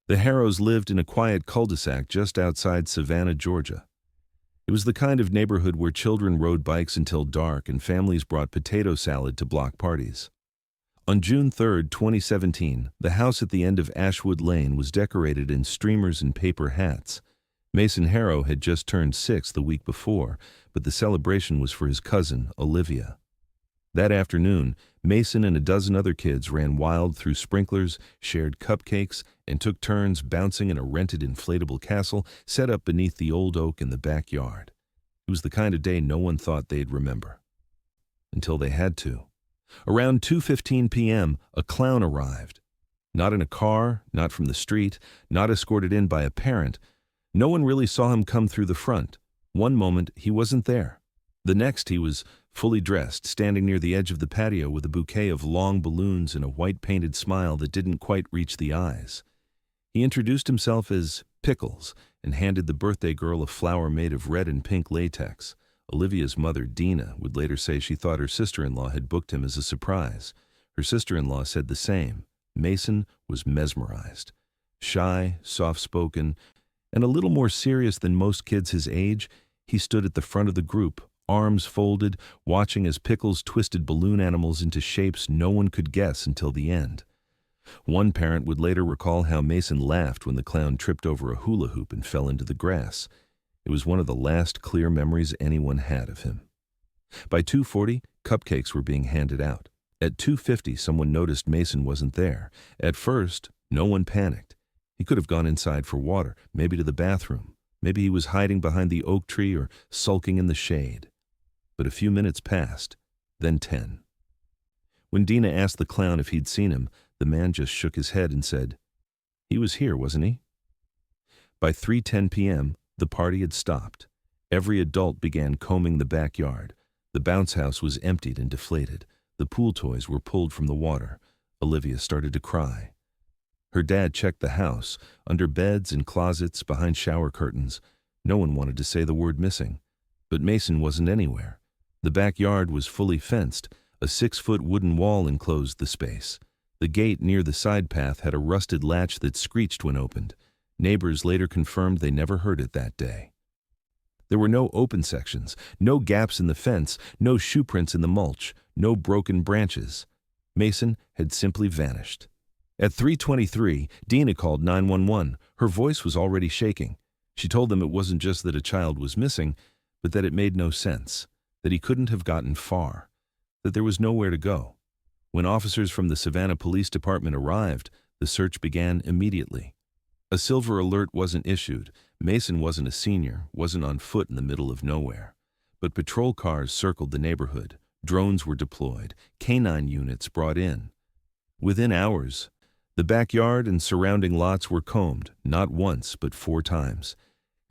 The Harrows lived in a quiet cul-de-sac just outside Savannah, Georgia. It was the kind of neighborhood where children rode bikes until dark and families brought potato salad to block parties. On June 3, 2017, the house at the end of Ashwood Lane was decorated in streamers and paper hats. Mason Harrow had just turned 6 the week before, but the celebration was for his cousin, Olivia. That afternoon, Mason and a dozen other kids ran wild through sprinklers, shared cupcakes, and took turns bouncing in a rented inflatable castle set up beneath the old oak in the backyard. It was the kind of day no one thought they'd remember. Until they had to. Around 2:15 p.m., a clown arrived. Not in a car, not from the street, not escorted in by a parent. No one really saw him come through the front. One moment, he wasn't there. The next, he was fully dressed, standing near the edge of the patio with a bouquet of long balloons and a white-painted smile that didn't quite reach the eyes. He introduced himself as Pickles and handed the birthday girl a flower made of red and pink latex. Olivia's mother, Dina, would later say she thought her sister-in-law had booked him as a surprise. Her sister-in-law said the same. Mason was mesmerized. Shy, soft-spoken, and a little more serious than most kids his age, he stood at the front of the group, arms folded, watching as Pickles twisted balloon animals into shapes no one could guess until the end. One parent would later recall how Mason laughed when the clown tripped over a hula hoop and fell into the grass. It was one of the last clear memories anyone had of him. By 2:40, cupcakes were being handed out. At 2:50, someone noticed Mason wasn't there. At first, no one panicked. He could have gone inside for water, maybe to the bathroom. Maybe he was hiding behind the oak tree or sulking in the shade. But a few minutes passed, then 10. When Dina asked the clown if he'd seen him, the man just shook his head and said, "He was here, wasn't he?" By 3:10 p.m., the party had stopped. Every adult began combing the backyard. The bounce house was emptied and deflated. The pool toys were pulled from the water. Olivia started to cry. Her dad checked the house, under beds and closets, behind shower curtains. No one wanted to say the word missing. But Mason wasn't anywhere. The backyard was fully fenced. A 6-foot wooden wall enclosed the space. The gate near the side path had a rusted latch that screeched when opened. Neighbors later confirmed they never heard it that day. There were no open sections, no gaps in the fence, no shoe prints in the mulch, no broken branches. Mason had simply vanished. At 3:23, Dina called 911. Her voice was already shaking. She told them it wasn't just that a child was missing, but that it made no sense, that he couldn't have gotten far, that there was nowhere to go. When officers from the Savannah Police Department arrived, the search began immediately. A silver alert wasn't issued. Mason wasn't a senior, wasn't on foot in the middle of nowhere. But patrol cars circled the neighborhood. Drones were deployed. Canine units brought in. Within hours, the backyard and surrounding lots were combed, not once, but 4 times.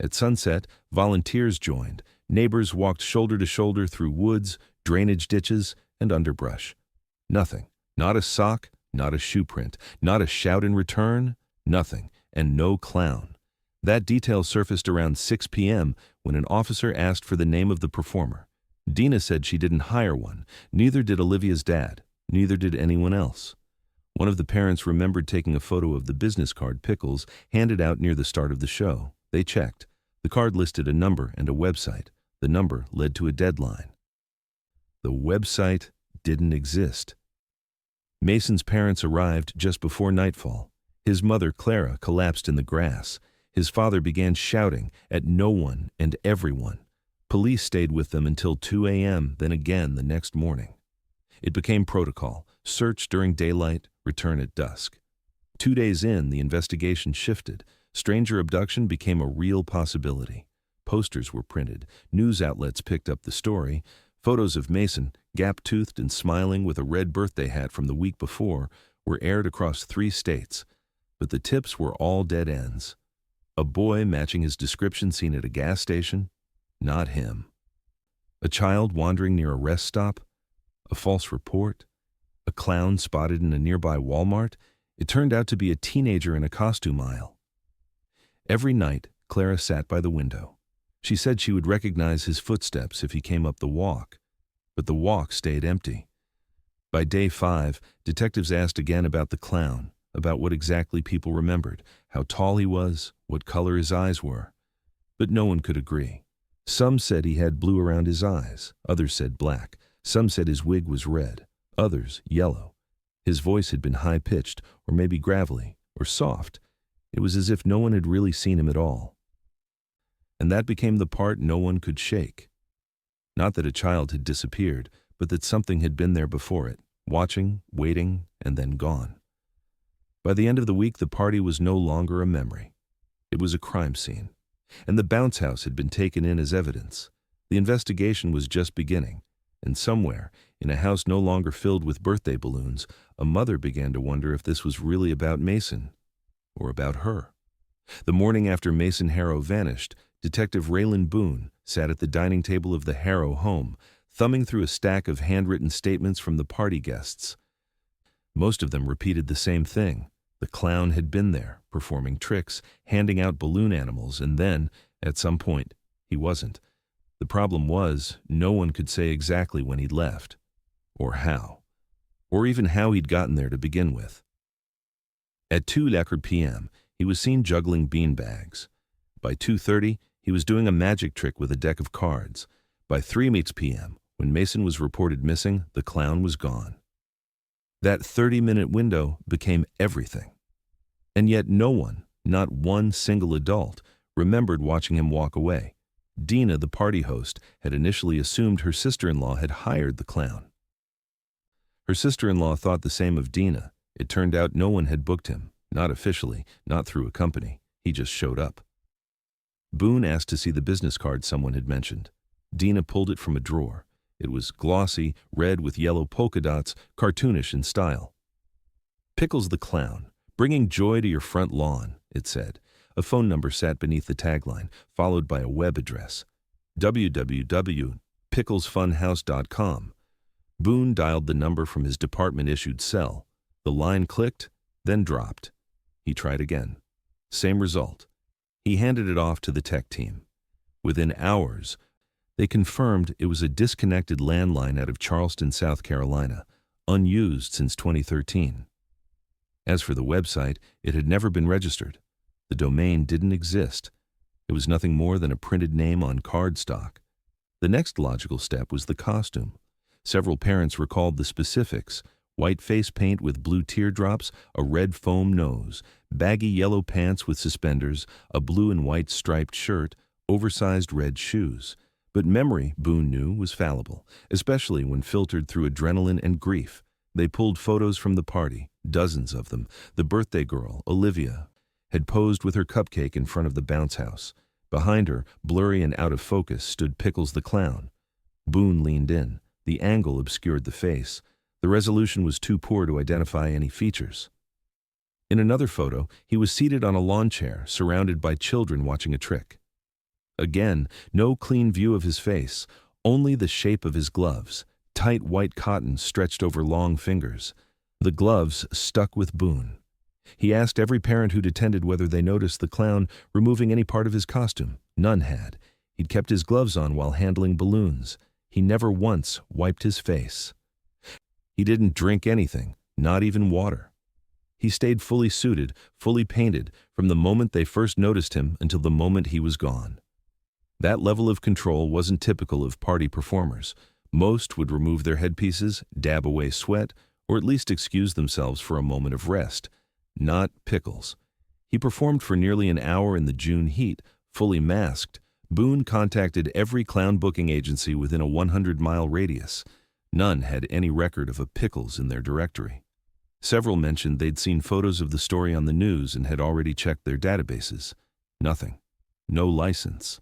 At sunset, volunteers joined. Neighbors walked shoulder to shoulder through woods, drainage ditches, and underbrush. Nothing. Not a sock, not a shoe print, not a shout in return, nothing, and no clown. That detail surfaced around 6 p.m. when an officer asked for the name of the performer. Dina said she didn't hire one. Neither did Olivia's dad. Neither did anyone else. One of the parents remembered taking a photo of the business card Pickles handed out near the start of the show. They checked. The card listed a number and a website. The number led to a deadline. The website didn't exist. Mason's parents arrived just before nightfall. His mother, Clara, collapsed in the grass. His father began shouting at no one and everyone. Police stayed with them until 2 a.m., then again the next morning. It became protocol: search during daylight, return at dusk. 2 days in, the investigation shifted. Stranger abduction became a real possibility. Posters were printed. News outlets picked up the story. Photos of Mason, gap-toothed and smiling with a red birthday hat from the week before, were aired across 3 states. But the tips were all dead ends. A boy matching his description seen at a gas station? Not him. A child wandering near a rest stop? A false report? A clown spotted in a nearby Walmart? It turned out to be a teenager in a costume aisle. Every night, Clara sat by the window. She said she would recognize his footsteps if he came up the walk. But the walk stayed empty. By day 5, detectives asked again about the clown, about what exactly people remembered, how tall he was, what color his eyes were. But no one could agree. Some said he had blue around his eyes, others said black. Some said his wig was red, others yellow. His voice had been high-pitched, or maybe gravelly, or soft. It was as if no one had really seen him at all. And that became the part no one could shake. Not that a child had disappeared, but that something had been there before it, watching, waiting, and then gone. By the end of the week, the party was no longer a memory. It was a crime scene, and the bounce house had been taken in as evidence. The investigation was just beginning, and somewhere, in a house no longer filled with birthday balloons, a mother began to wonder if this was really about Mason, or about her. The morning after Mason Harrow vanished, Detective Raylan Boone sat at the dining table of the Harrow home, thumbing through a stack of handwritten statements from the party guests. Most of them repeated the same thing. The clown had been there, performing tricks, handing out balloon animals, and then, at some point, he wasn't. The problem was, no one could say exactly when he'd left, or how, or even how he'd gotten there to begin with. At 2:00 p.m., he was seen juggling beanbags. By 2:30, he was doing a magic trick with a deck of cards. By 3:00 p.m., when Mason was reported missing, the clown was gone. That 30-minute window became everything. And yet no one, not one single adult, remembered watching him walk away. Dina, the party host, had initially assumed her sister-in-law had hired the clown. Her sister-in-law thought the same of Dina. It turned out no one had booked him, not officially, not through a company. He just showed up. Boone asked to see the business card someone had mentioned. Dina pulled it from a drawer. It was glossy, red with yellow polka dots, cartoonish in style. "Pickles the Clown, bringing joy to your front lawn," it said. A phone number sat beneath the tagline, followed by a web address, www.picklesfunhouse.com. Boone dialed the number from his department-issued cell. The line clicked, then dropped. He tried again. Same result. He handed it off to the tech team. Within hours, they confirmed it was a disconnected landline out of Charleston, South Carolina, unused since 2013. As for the website, it had never been registered. The domain didn't exist. It was nothing more than a printed name on cardstock. The next logical step was the costume. Several parents recalled the specifics: white face paint with blue teardrops, a red foam nose, baggy yellow pants with suspenders, a blue and white striped shirt, oversized red shoes. But memory, Boone knew, was fallible, especially when filtered through adrenaline and grief. They pulled photos from the party, dozens of them. The birthday girl, Olivia, had posed with her cupcake in front of the bounce house. Behind her, blurry and out of focus, stood Pickles the Clown. Boone leaned in. The angle obscured the face. The resolution was too poor to identify any features. In another photo, he was seated on a lawn chair, surrounded by children watching a trick. Again, no clean view of his face, only the shape of his gloves, tight white cotton stretched over long fingers. The gloves stuck with Boone. He asked every parent who'd attended whether they noticed the clown removing any part of his costume. None had. He'd kept his gloves on while handling balloons. He never once wiped his face. He didn't drink anything, not even water. He stayed fully suited, fully painted, from the moment they first noticed him until the moment he was gone. That level of control wasn't typical of party performers. Most would remove their headpieces, dab away sweat, or at least excuse themselves for a moment of rest. Not Pickles. He performed for nearly an hour in the June heat, fully masked. Boone contacted every clown booking agency within a 100-mile radius. None had any record of a Pickles in their directory. Several mentioned they'd seen photos of the story on the news and had already checked their databases. Nothing. No license.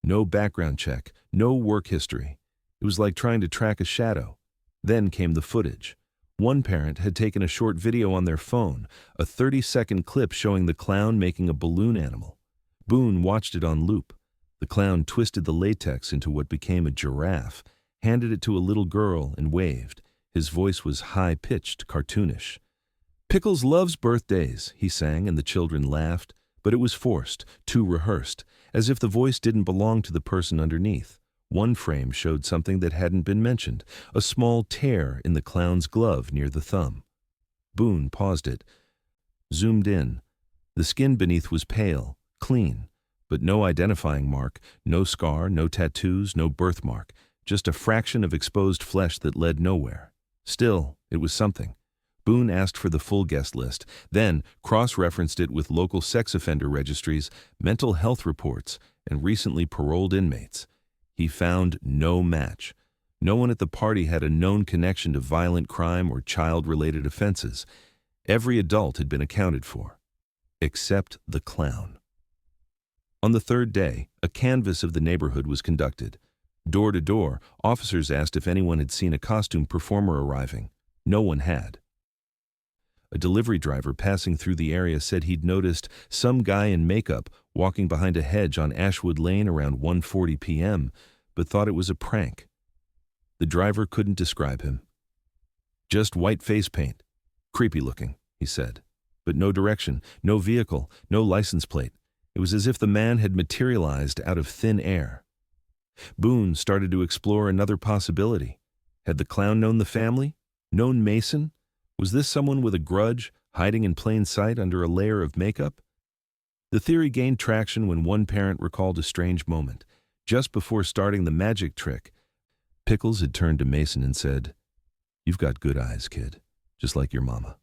No background check. No work history. It was like trying to track a shadow. Then came the footage. One parent had taken a short video on their phone, a 30-second clip showing the clown making a balloon animal. Boone watched it on loop. The clown twisted the latex into what became a giraffe, handed it to a little girl, and waved. His voice was high-pitched, cartoonish. "Pickles loves birthdays," he sang, and the children laughed. But it was forced, too rehearsed, as if the voice didn't belong to the person underneath. One frame showed something that hadn't been mentioned, a small tear in the clown's glove near the thumb. Boone paused it, zoomed in. The skin beneath was pale, clean, but no identifying mark, no scar, no tattoos, no birthmark, just a fraction of exposed flesh that led nowhere. Still, it was something. Boone asked for the full guest list, then cross-referenced it with local sex offender registries, mental health reports, and recently paroled inmates. He found no match. No one at the party had a known connection to violent crime or child-related offenses. Every adult had been accounted for, except the clown. On the third day, a canvass of the neighborhood was conducted. Door to door, officers asked if anyone had seen a costume performer arriving. No one had. A delivery driver passing through the area said he'd noticed some guy in makeup walking behind a hedge on Ashwood Lane around 1:40 p.m., but thought it was a prank. The driver couldn't describe him. Just white face paint. Creepy looking, he said. But no direction, no vehicle, no license plate. It was as if the man had materialized out of thin air. Boone started to explore another possibility. Had the clown known the family? Known Mason? Was this someone with a grudge, hiding in plain sight under a layer of makeup? The theory gained traction when one parent recalled a strange moment. Just before starting the magic trick, Pickles had turned to Mason and said, "You've got good eyes, kid, just like your mama."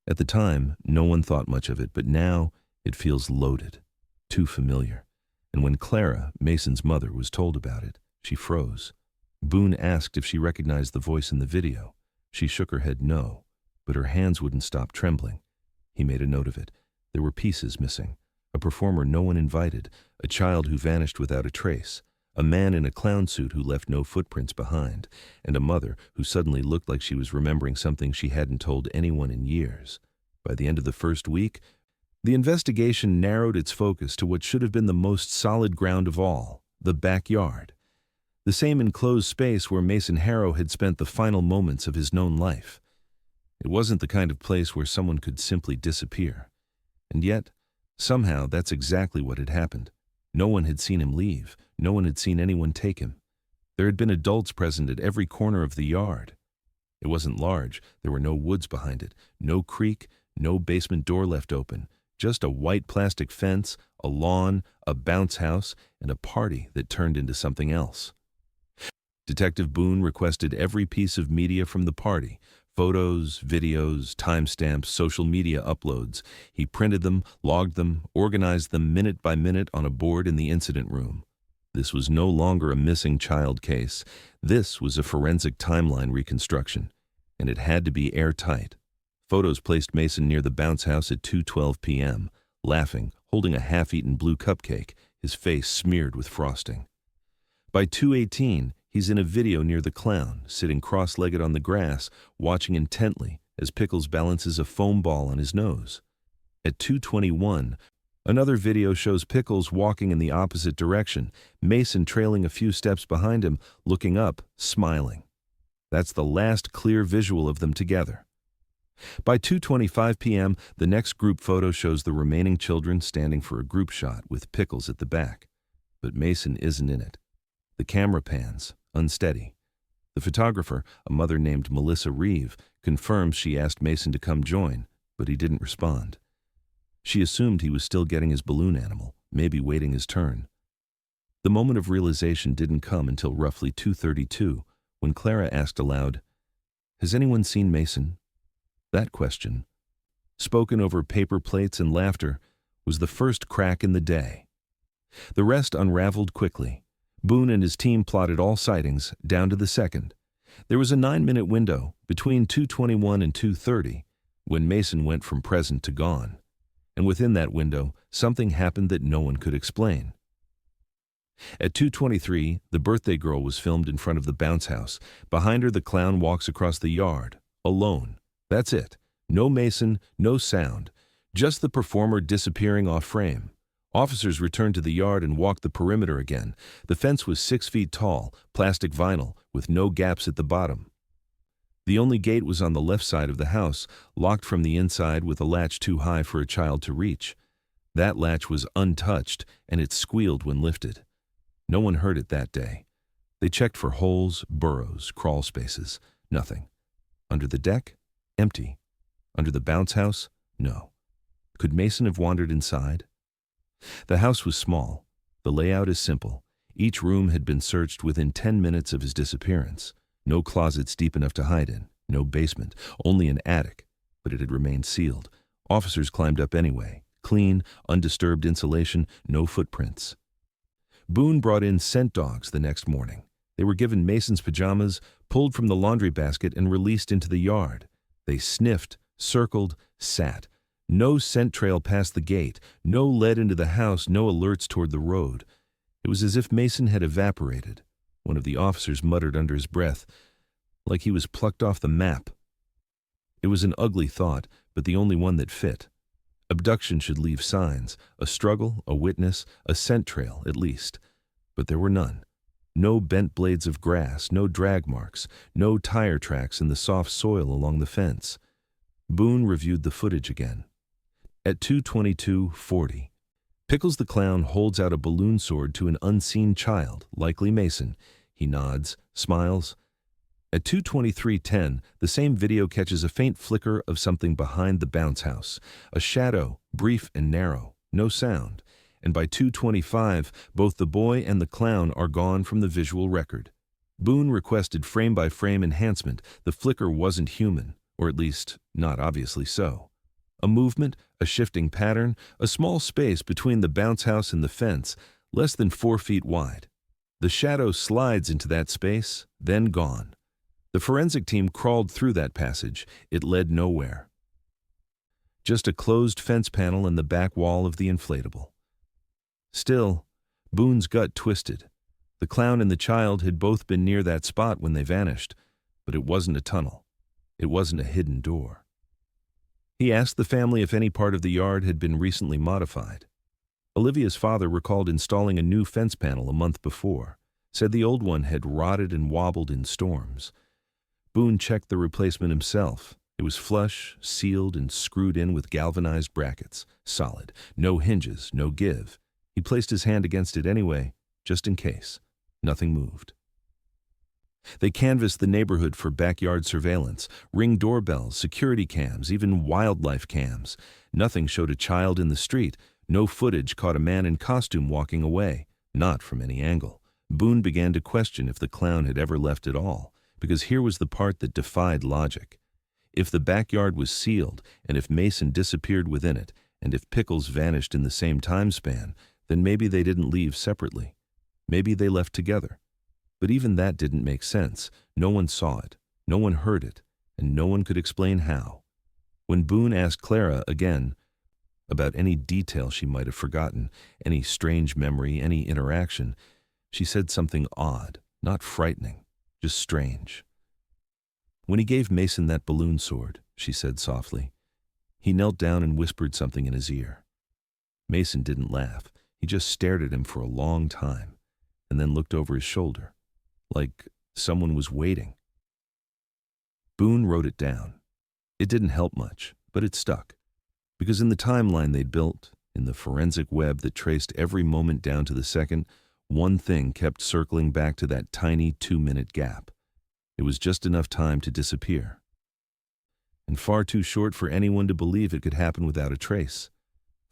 At the time, no one thought much of it, but now it feels loaded, too familiar. And when Clara, Mason's mother, was told about it, she froze. Boone asked if she recognized the voice in the video. She shook her head no, but her hands wouldn't stop trembling. He made a note of it. There were pieces missing. A performer no one invited, a child who vanished without a trace, a man in a clown suit who left no footprints behind, and a mother who suddenly looked like she was remembering something she hadn't told anyone in years. By the end of the first week, the investigation narrowed its focus to what should have been the most solid ground of all, the backyard. The same enclosed space where Mason Harrow had spent the final moments of his known life. It wasn't the kind of place where someone could simply disappear. And yet, somehow that's exactly what had happened. No one had seen him leave. No one had seen anyone take him. There had been adults present at every corner of the yard. It wasn't large. There were no woods behind it, no creek, no basement door left open, just a white plastic fence, a lawn, a bounce house, and a party that turned into something else. Detective Boone requested every piece of media from the party, photos, videos, timestamps, social media uploads. He printed them, logged them, organized them minute by minute on a board in the incident room. This was no longer a missing child case. This was a forensic timeline reconstruction, and it had to be airtight. Photos placed Mason near the bounce house at 2:12 p.m., laughing, holding a half-eaten blue cupcake, his face smeared with frosting. By 2:18, he's in a video near the clown, sitting cross-legged on the grass, watching intently as Pickles balances a foam ball on his nose. At 2:21, another video shows Pickles walking in the opposite direction, Mason trailing a few steps behind him, looking up, smiling. That's the last clear visual of them together. By 2:25 p.m., the next group photo shows the remaining children standing for a group shot with Pickles at the back. But Mason isn't in it. The camera pans, unsteady. The photographer, a mother named Melissa Reeve, confirms she asked Mason to come join, but he didn't respond. She assumed he was still getting his balloon animal, maybe waiting his turn. The moment of realization didn't come until roughly 2:32, when Clara asked aloud, "Has anyone seen Mason?" That question, spoken over paper plates and laughter, was the first crack in the day. The rest unraveled quickly. Boone and his team plotted all sightings, down to the second. There was a 9-minute window, between 2:21 and 2:30, when Mason went from present to gone. And within that window, something happened that no one could explain. At 2:23, the birthday girl was filmed in front of the bounce house. Behind her, the clown walks across the yard, alone. That's it. No Mason, no sound. Just the performer disappearing off frame. Officers returned to the yard and walked the perimeter again. The fence was 6 feet tall, plastic vinyl, with no gaps at the bottom. The only gate was on the left side of the house, locked from the inside with a latch too high for a child to reach. That latch was untouched, and it squealed when lifted. No one heard it that day. They checked for holes, burrows, crawl spaces. Nothing. Under the deck? Empty. Under the bounce house? No. Could Mason have wandered inside? The house was small. The layout is simple. Each room had been searched within 10 minutes of his disappearance. No closets deep enough to hide in, no basement, only an attic, but it had remained sealed. Officers climbed up anyway. Clean, undisturbed insulation, no footprints. Boone brought in scent dogs the next morning. They were given Mason's pajamas, pulled from the laundry basket, and released into the yard. They sniffed, circled, sat. No scent trail past the gate, no lead into the house, no alerts toward the road. It was as if Mason had evaporated. One of the officers muttered under his breath, like he was plucked off the map. It was an ugly thought, but the only one that fit. Abduction should leave signs, a struggle, a witness, a scent trail, at least. But there were none. No bent blades of grass, no drag marks, no tire tracks in the soft soil along the fence. Boone reviewed the footage again. At 2:22:40, Pickles the Clown holds out a balloon sword to an unseen child, likely Mason. He nods, smiles. At 2:23:10, the same video catches a faint flicker of something behind the bounce house. A shadow, brief and narrow, no sound. And by 2:25, both the boy and the clown are gone from the visual record. Boone requested frame-by-frame enhancement. The flicker wasn't human, or at least not obviously so. A movement, a shifting pattern, a small space between the bounce house and the fence, less than 4 feet wide. The shadow slides into that space, then gone. The forensic team crawled through that passage. It led nowhere. Just a closed fence panel and the back wall of the inflatable. Still, Boone's gut twisted. The clown and the child had both been near that spot when they vanished, but it wasn't a tunnel. It wasn't a hidden door. He asked the family if any part of the yard had been recently modified. Olivia's father recalled installing a new fence panel a month before, said the old one had rotted and wobbled in storms. Boone checked the replacement himself. It was flush, sealed, and screwed in with galvanized brackets. Solid. No hinges, no give. He placed his hand against it anyway, just in case. Nothing moved. They canvassed the neighborhood for backyard surveillance, Ring doorbells, security cams, even wildlife cams. Nothing showed a child in the street. No footage caught a man in costume walking away, not from any angle. Boone began to question if the clown had ever left at all, because here was the part that defied logic. If the backyard was sealed, and if Mason disappeared within it, and if Pickles vanished in the same time span, then maybe they didn't leave separately. Maybe they left together. But even that didn't make sense. No one saw it, no one heard it, and no one could explain how. When Boone asked Clara again about any detail she might have forgotten, any strange memory, any interaction, she said something odd, not frightening, just strange. When he gave Mason that balloon sword, she said softly, he knelt down and whispered something in his ear. Mason didn't laugh. He just stared at him for a long time, and then looked over his shoulder, like someone was waiting. Boone wrote it down. It didn't help much, but it stuck, because in the timeline they'd built, in the forensic web that traced every moment down to the second, one thing kept circling back to that tiny 2-minute gap. It was just enough time to disappear, and far too short for anyone to believe it could happen without a trace.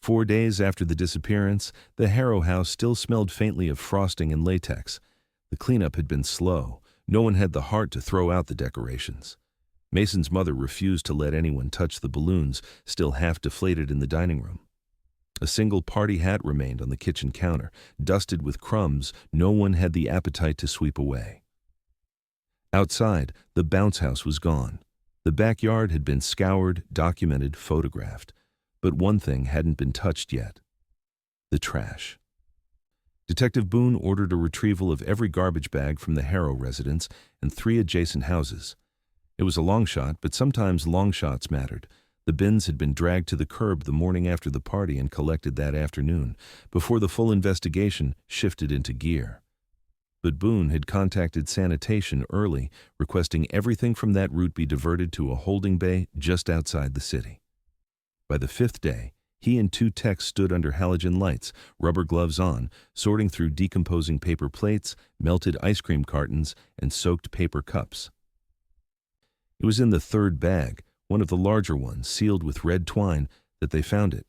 4 days after the disappearance, the Harrow house still smelled faintly of frosting and latex. The cleanup had been slow. No one had the heart to throw out the decorations. Mason's mother refused to let anyone touch the balloons, still half deflated in the dining room. A single party hat remained on the kitchen counter, dusted with crumbs no one had the appetite to sweep away. Outside, the bounce house was gone. The backyard had been scoured, documented, photographed. But one thing hadn't been touched yet: the trash. Detective Boone ordered a retrieval of every garbage bag from the Harrow residence and 3 adjacent houses. It was a long shot, but sometimes long shots mattered. The bins had been dragged to the curb the morning after the party and collected that afternoon, before the full investigation shifted into gear. But Boone had contacted sanitation early, requesting everything from that route be diverted to a holding bay just outside the city. By the 5th day, he and 2 techs stood under halogen lights, rubber gloves on, sorting through decomposing paper plates, melted ice cream cartons, and soaked paper cups. It was in the 3rd bag, one of the larger ones, sealed with red twine, that they found it.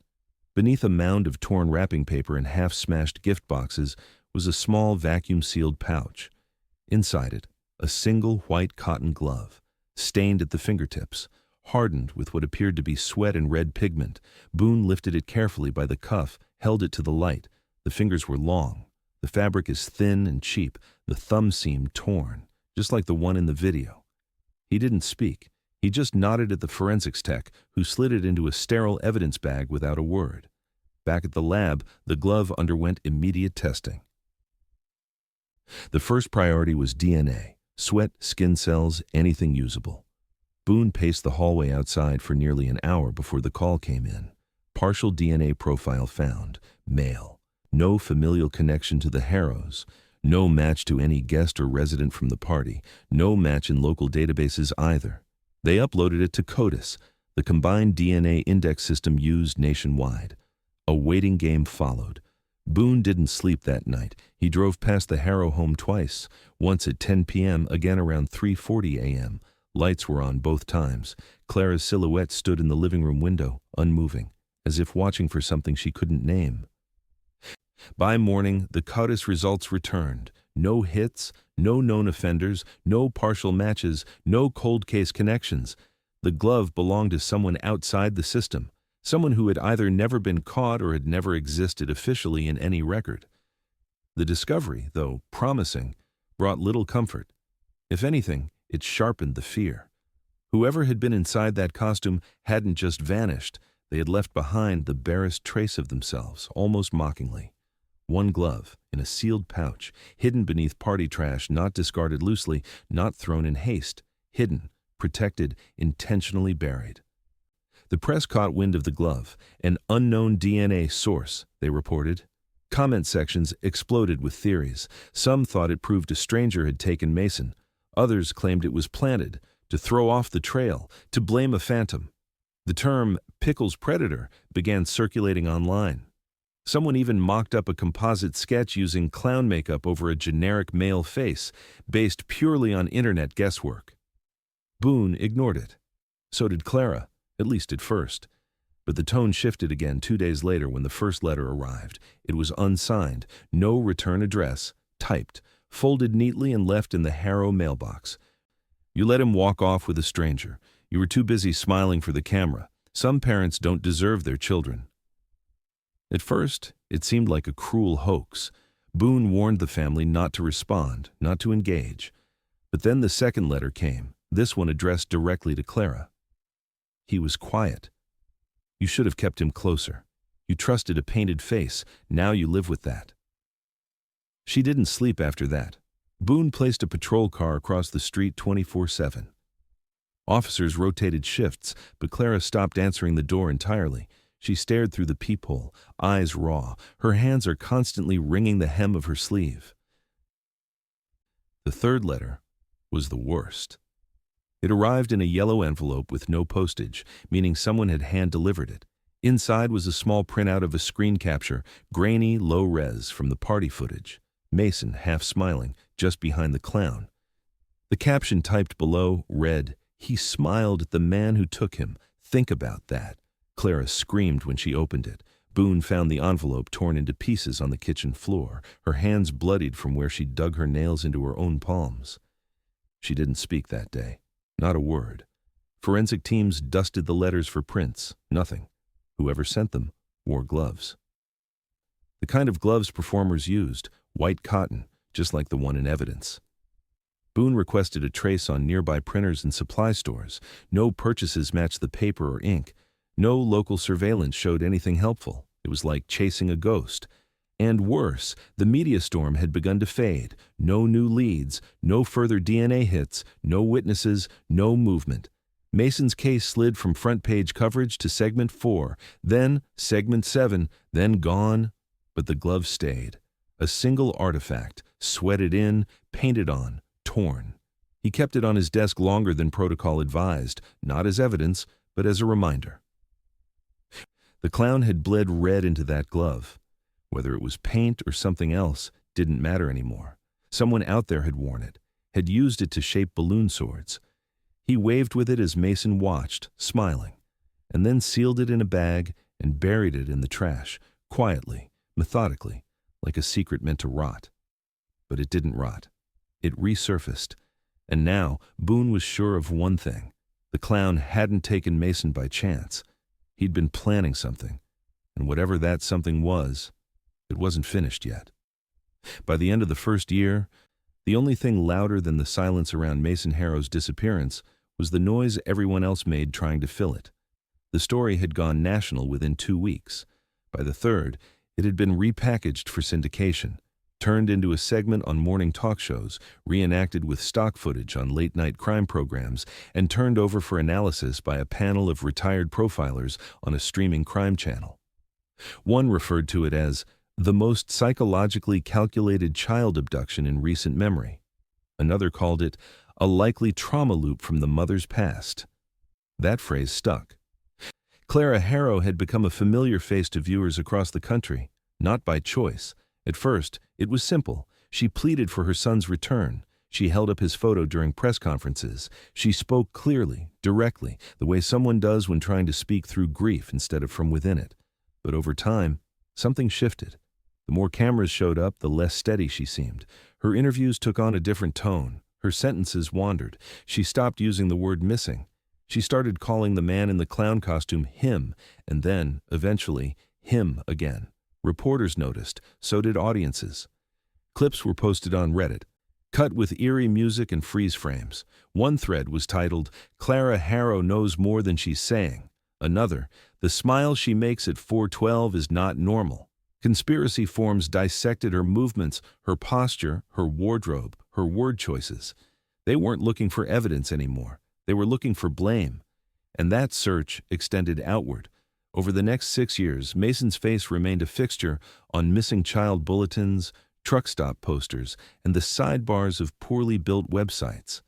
Beneath a mound of torn wrapping paper and half-smashed gift boxes was a small vacuum-sealed pouch. Inside it, a single white cotton glove, stained at the fingertips, hardened with what appeared to be sweat and red pigment. Boone lifted it carefully by the cuff, held it to the light. The fingers were long. The fabric is thin and cheap, the thumb seam torn, just like the one in the video. He didn't speak. He just nodded at the forensics tech, who slid it into a sterile evidence bag without a word. Back at the lab, the glove underwent immediate testing. The first priority was DNA. Sweat, skin cells, anything usable. Boone paced the hallway outside for nearly an hour before the call came in. Partial DNA profile found. Male. No familial connection to the Harrows. No match to any guest or resident from the party. No match in local databases either. They uploaded it to CODIS, the combined DNA index system used nationwide. A waiting game followed. Boone didn't sleep that night. He drove past the Harrow home twice, once at 10 p.m., again around 3:40 a.m. Lights were on both times. Clara's silhouette stood in the living room window, unmoving, as if watching for something she couldn't name. By morning, the CODIS results returned. No hits, no known offenders, no partial matches, no cold case connections. The glove belonged to someone outside the system, someone who had either never been caught or had never existed officially in any record. The discovery, though promising, brought little comfort. If anything, it sharpened the fear. Whoever had been inside that costume hadn't just vanished. They had left behind the barest trace of themselves, almost mockingly. One glove, in a sealed pouch, hidden beneath party trash, not discarded loosely, not thrown in haste, hidden, protected, intentionally buried. The press caught wind of the glove, an unknown DNA source, they reported. Comment sections exploded with theories. Some thought it proved a stranger had taken Mason. Others claimed it was planted, to throw off the trail, to blame a phantom. The term Pickles Predator began circulating online. Someone even mocked up a composite sketch using clown makeup over a generic male face, based purely on internet guesswork. Boone ignored it. So did Clara, at least at first. But the tone shifted again 2 days later when the first letter arrived. It was unsigned, no return address, typed, folded neatly and left in the Harrow mailbox. You let him walk off with a stranger. You were too busy smiling for the camera. Some parents don't deserve their children. At first, it seemed like a cruel hoax. Boone warned the family not to respond, not to engage. But then the second letter came, this one addressed directly to Clara. He was quiet. You should have kept him closer. You trusted a painted face. Now you live with that. She didn't sleep after that. Boone placed a patrol car across the street 24/7. Officers rotated shifts, but Clara stopped answering the door entirely. She stared through the peephole, eyes raw. Her hands are constantly wringing the hem of her sleeve. The third letter was the worst. It arrived in a yellow envelope with no postage, meaning someone had hand-delivered it. Inside was a small printout of a screen capture, grainy, low-res, from the party footage. Mason, half smiling, just behind the clown. The caption typed below read, "He smiled at the man who took him. Think about that." Clara screamed when she opened it. Boone found the envelope torn into pieces on the kitchen floor, her hands bloodied from where she dug her nails into her own palms. She didn't speak that day. Not a word. Forensic teams dusted the letters for prints. Nothing. Whoever sent them wore gloves. The kind of gloves performers used, white cotton, just like the one in evidence. Boone requested a trace on nearby printers and supply stores. No purchases matched the paper or ink. No local surveillance showed anything helpful. It was like chasing a ghost. And worse, the media storm had begun to fade. No new leads, no further DNA hits, no witnesses, no movement. Mason's case slid from front-page coverage to segment 4, then segment 7, then gone. But the glove stayed. A single artifact, sweated in, painted on, torn. He kept it on his desk longer than protocol advised, not as evidence, but as a reminder. The clown had bled red into that glove. Whether it was paint or something else didn't matter anymore. Someone out there had worn it, had used it to shape balloon swords. He waved with it as Mason watched, smiling, and then sealed it in a bag and buried it in the trash, quietly, methodically, like a secret meant to rot. But it didn't rot. It resurfaced. And now Boone was sure of one thing. The clown hadn't taken Mason by chance. He'd been planning something. And whatever that something was, it wasn't finished yet. By the end of the first year, the only thing louder than the silence around Mason Harrow's disappearance was the noise everyone else made trying to fill it. The story had gone national within 2 weeks. By the third, it had been repackaged for syndication, turned into a segment on morning talk shows, reenacted with stock footage on late-night crime programs, and turned over for analysis by a panel of retired profilers on a streaming crime channel. One referred to it as the most psychologically calculated child abduction in recent memory. Another called it a likely trauma loop from the mother's past. That phrase stuck. Clara Harrow had become a familiar face to viewers across the country, not by choice. At first, it was simple. She pleaded for her son's return. She held up his photo during press conferences. She spoke clearly, directly, the way someone does when trying to speak through grief instead of from within it. But over time, something shifted. The more cameras showed up, the less steady she seemed. Her interviews took on a different tone. Her sentences wandered. She stopped using the word missing. She started calling the man in the clown costume him, and then, eventually, him again. Reporters noticed, so did audiences. Clips were posted on Reddit, cut with eerie music and freeze frames. One thread was titled, "Clara Harrow knows more than she's saying." Another, "The smile she makes at 412 is not normal." Conspiracy forums dissected her movements, her posture, her wardrobe, her word choices. They weren't looking for evidence anymore. They were looking for blame. And that search extended outward. Over the next 6 years, Mason's face remained a fixture on missing child bulletins, truck stop posters, and the sidebars of poorly built websites.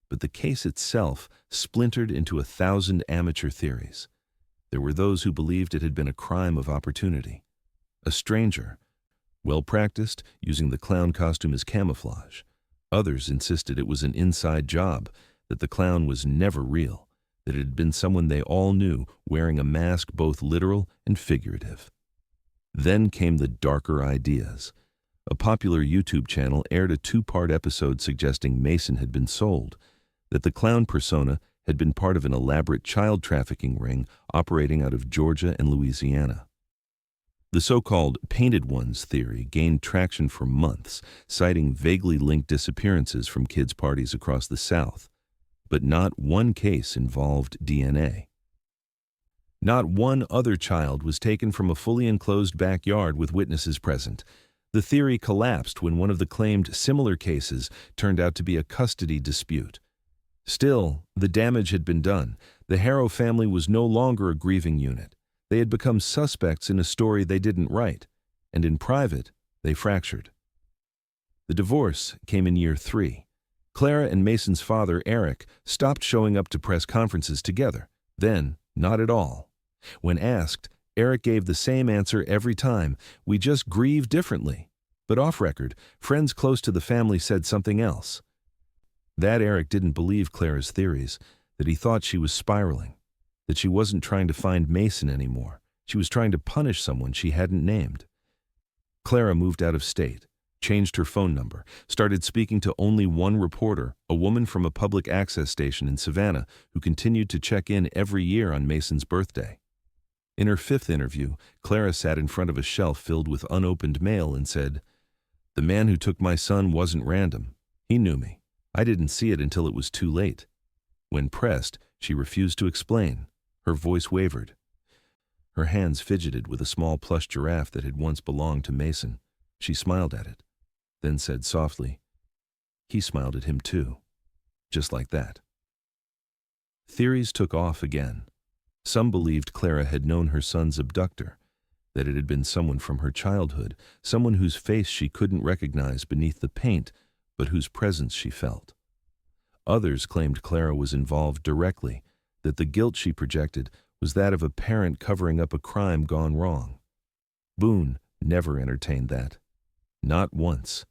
But the case itself splintered into 1,000 amateur theories. There were those who believed it had been a crime of opportunity. A stranger, well-practiced, using the clown costume as camouflage. Others insisted it was an inside job, that the clown was never real, that it had been someone they all knew wearing a mask both literal and figurative. Then came the darker ideas. A popular YouTube channel aired a 2-part episode suggesting Mason had been sold, that the clown persona had been part of an elaborate child trafficking ring operating out of Georgia and Louisiana. The so-called Painted Ones theory gained traction for months, citing vaguely linked disappearances from kids' parties across the South. But not one case involved DNA. Not one other child was taken from a fully enclosed backyard with witnesses present. The theory collapsed when one of the claimed similar cases turned out to be a custody dispute. Still, the damage had been done. The Harrow family was no longer a grieving unit. They had become suspects in a story they didn't write, and in private, they fractured. The divorce came in year 3. Clara and Mason's father, Eric, stopped showing up to press conferences together. Then, not at all. When asked, Eric gave the same answer every time: "We just grieve differently." But off record, friends close to the family said something else. That Eric didn't believe Clara's theories, that he thought she was spiraling, that she wasn't trying to find Mason anymore. She was trying to punish someone she hadn't named. Clara moved out of state, changed her phone number, started speaking to only one reporter, a woman from a public access station in Savannah who continued to check in every year on Mason's birthday. In her 5th interview, Clara sat in front of a shelf filled with unopened mail and said, "The man who took my son wasn't random. He knew me. I didn't see it until it was too late." When pressed, she refused to explain. Her voice wavered. Her hands fidgeted with a small plush giraffe that had once belonged to Mason. She smiled at it, then said softly, "He smiled at him too." Just like that. Theories took off again. Some believed Clara had known her son's abductor, that it had been someone from her childhood, someone whose face she couldn't recognize beneath the paint, but whose presence she felt. Others claimed Clara was involved directly, that the guilt she projected was that of a parent covering up a crime gone wrong. Boone never entertained that. Not once.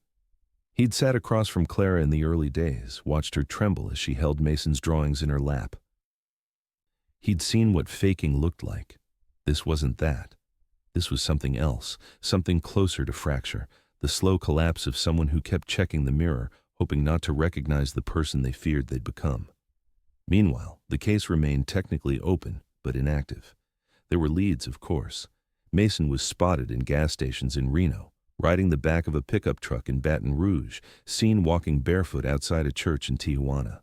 He'd sat across from Clara in the early days, watched her tremble as she held Mason's drawings in her lap. He'd seen what faking looked like. This wasn't that. This was something else, something closer to fracture, the slow collapse of someone who kept checking the mirror, hoping not to recognize the person they feared they'd become. Meanwhile, the case remained technically open, but inactive. There were leads, of course. Mason was spotted in gas stations in Reno, riding the back of a pickup truck in Baton Rouge, seen walking barefoot outside a church in Tijuana.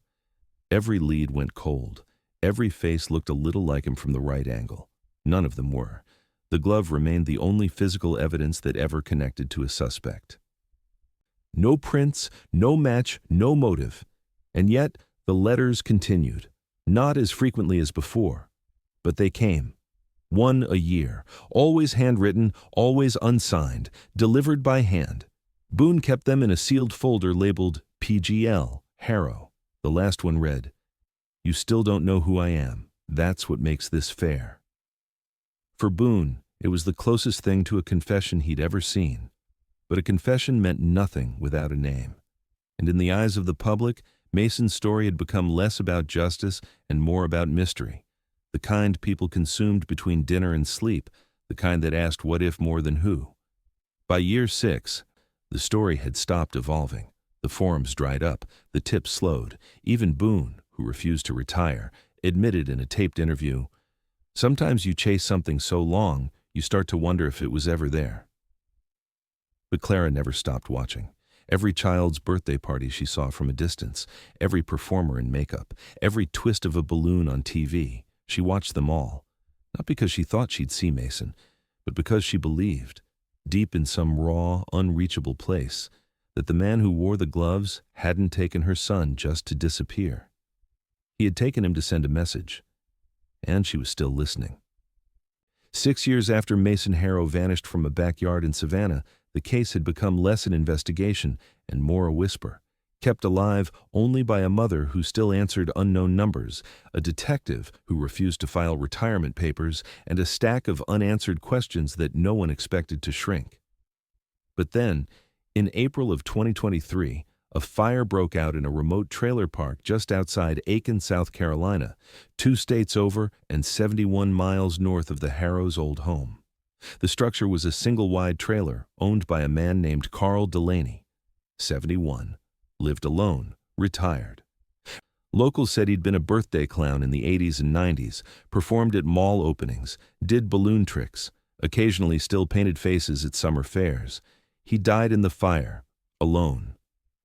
Every lead went cold. Every face looked a little like him from the right angle. None of them were. The glove remained the only physical evidence that ever connected to a suspect. No prints, no match, no motive. And yet, the letters continued. Not as frequently as before. But they came. One a year. Always handwritten, always unsigned, delivered by hand. Boone kept them in a sealed folder labeled PGL, Harrow. The last one read, "You still don't know who I am. That's what makes this fair." For Boone, it was the closest thing to a confession he'd ever seen. But a confession meant nothing without a name. And in the eyes of the public, Mason's story had become less about justice and more about mystery. The kind people consumed between dinner and sleep, the kind that asked what if more than who. By year 6, the story had stopped evolving. The forums dried up, the tips slowed. Even Boone, who refused to retire, admitted in a taped interview, "Sometimes you chase something so long, you start to wonder if it was ever there." But Clara never stopped watching. Every child's birthday party she saw from a distance, every performer in makeup, every twist of a balloon on TV, she watched them all. Not because she thought she'd see Mason, but because she believed, deep in some raw, unreachable place, that the man who wore the gloves hadn't taken her son just to disappear. He had taken him to send a message. And she was still listening. 6 years after Mason Harrow vanished from a backyard in Savannah, the case had become less an investigation and more a whisper, kept alive only by a mother who still answered unknown numbers, a detective who refused to file retirement papers, and a stack of unanswered questions that no one expected to shrink. But then, in April of 2023, a fire broke out in a remote trailer park just outside Aiken, South Carolina, 2 states over and 71 miles north of the Harrows' old home. The structure was a single-wide trailer owned by a man named Carl Delaney, 71, lived alone, retired. Locals said he'd been a birthday clown in the 80s and 90s, performed at mall openings, did balloon tricks, occasionally still painted faces at summer fairs. He died in the fire, alone.